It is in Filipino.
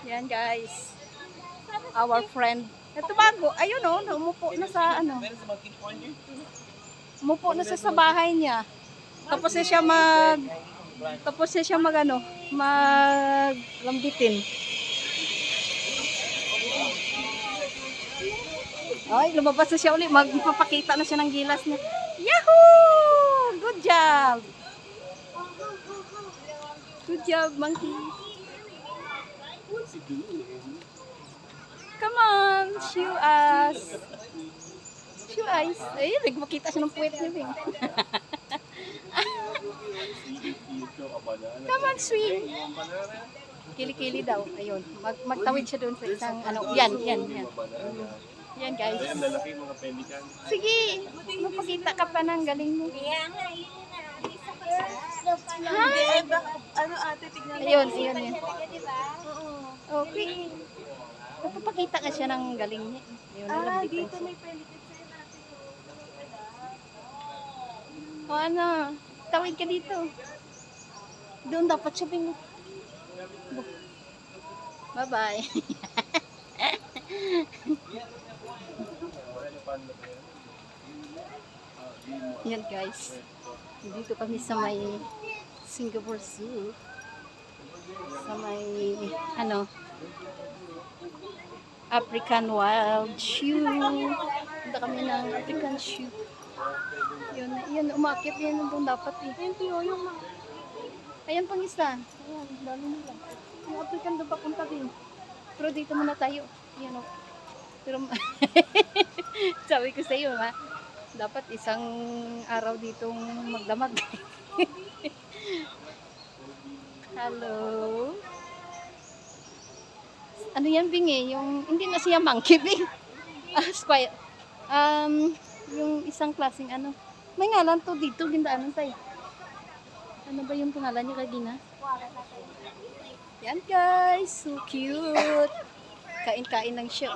Yan guys. Our friend. Ito bago. Ayun oh, umupo na sa ano. Umupo na siya sa bahay niya. Tapos siya mag ano, lambitin. Ay, lumabas na siya ulit. Magpapakita na siya ng gilas niya. Yahoo! Good job! Good job, monkey. Come on, show us. Show us. Ay, nagpakita siya ng puwet niya, Bing. Come on, swing. Kili-kili daw. Ayun. Magtawid siya doon sa isang ano. Yan. Yan guys. Sige. Magpakita ka pa ng galing mo. Hi. Ano ate, tignan mo. Ayun. Okay. Magpapakita ka siya ng galing niya. Ayun, nalambitan Dito siya. may pelikit sa'yo natin. O ano, tawid ka dito. Doon dapat siya Bing. Bye-bye. Yan guys. Dito kami sa may Singapore Zoo. Sa may ano, African Wild Shoe. Punta kami ng African Shoe. Yun, umakit yan doon dapat eh. Ayan pang isa. Ayan, dami nila. Yung African doon papunta din. Pero dito muna tayo. Ayan o. Pero sabi ko sa iyo ha, dapat isang araw ditong magdamag. Hello. Ano yan Bing eh? Yung, hindi na siya monkey Bing. Squire. Yung isang klaseng ano. May ngalan to dito, gindaanan tayo. Ano ba yung pangalan niya kagina? Yan guys, so cute. Kain-kain lang siya.